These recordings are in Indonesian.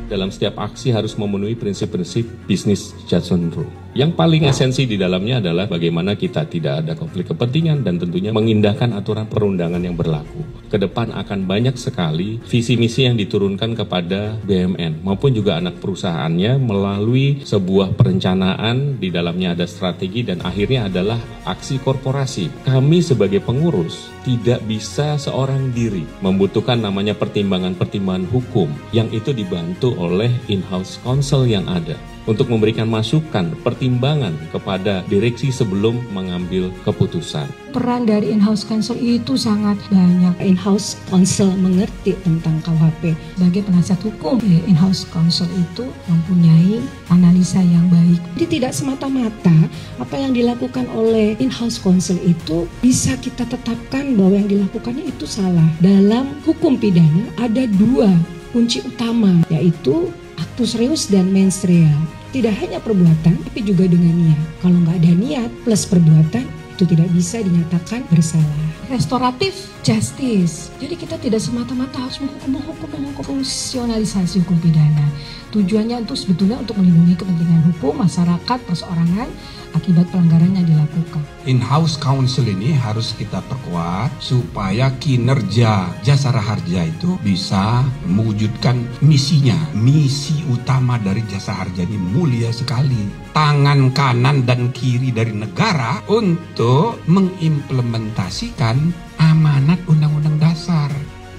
dalam setiap aksi harus memenuhi prinsip-prinsip business judgment rule. Yang paling esensi di dalamnya adalah bagaimana kita tidak ada konflik kepentingan dan tentunya mengindahkan aturan perundangan yang berlaku. Ke depan akan banyak sekali visi misi yang diturunkan kepada BUMN maupun juga anak perusahaannya melalui sebuah perencanaan, di dalamnya ada strategi dan akhirnya adalah aksi korporasi. Kami sebagai pengurus tidak bisa seorang diri, membutuhkan namanya pertimbangan-pertimbangan hukum yang itu dibantu oleh in-house counsel yang ada untuk memberikan masukan, pertimbangan kepada direksi sebelum mengambil keputusan. Peran dari in-house counsel itu sangat banyak. In-house counsel mengerti tentang KUHP. Sebagai penasihat hukum, in-house counsel itu mempunyai analisa yang baik. Jadi tidak semata-mata apa yang dilakukan oleh in-house counsel itu bisa kita tetapkan bahwa yang dilakukannya itu salah. Dalam hukum pidana ada dua kunci utama, yaitu actus reus dan mens rea. Tidak hanya perbuatan, tapi juga dengan niat. Kalau nggak ada niat plus perbuatan, itu tidak bisa dinyatakan bersalah. Restoratif justice. Jadi kita tidak semata-mata harus menghukum fungsionalisasi hukum pidana. Tujuannya itu sebetulnya untuk melindungi kepentingan hukum, masyarakat, perseorangan akibat pelanggaran yang dilakukan. In-house counsel ini harus kita perkuat supaya kinerja Jasara Harja itu bisa mewujudkan misinya. Misi utama dari Jasa Harja ini mulia sekali. Tangan kanan dan kiri dari negara untuk mengimplementasikan amanat Undang-Undang Dasar.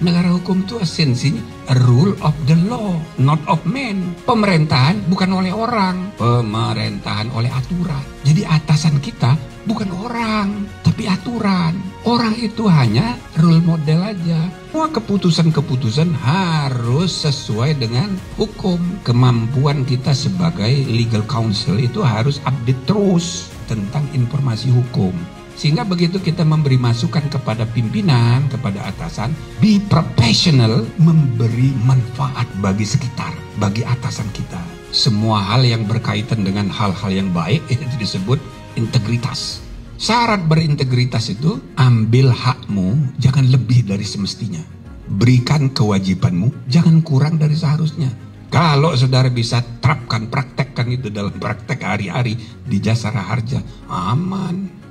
Negara hukum itu esensinya a rule of the law, not of man. Pemerintahan bukan oleh orang, pemerintahan oleh aturan. Jadi atasan kita bukan orang, tapi aturan. Orang itu hanya role model aja. Semua keputusan-keputusan harus sesuai dengan hukum. Kemampuan kita sebagai legal counsel itu harus update terus tentang informasi hukum. Sehingga begitu kita memberi masukan kepada pimpinan, kepada atasan, be professional, memberi manfaat bagi sekitar, bagi atasan kita. Semua hal yang berkaitan dengan hal-hal yang baik itu disebut integritas. Syarat berintegritas itu ambil hakmu, jangan lebih dari semestinya. Berikan kewajibanmu, jangan kurang dari seharusnya. Kalau saudara bisa terapkan, praktekkan itu dalam praktek hari-hari di Jasara Harja, aman.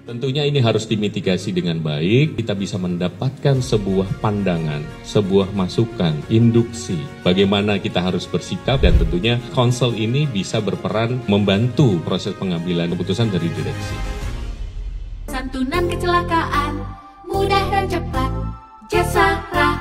Tentunya ini harus dimitigasi dengan baik, kita bisa mendapatkan sebuah pandangan, sebuah masukan, induksi, bagaimana kita harus bersikap dan tentunya counsel ini bisa berperan membantu proses pengambilan keputusan dari direksi. Santunan kecelakaan, mudah dan cepat, Jasara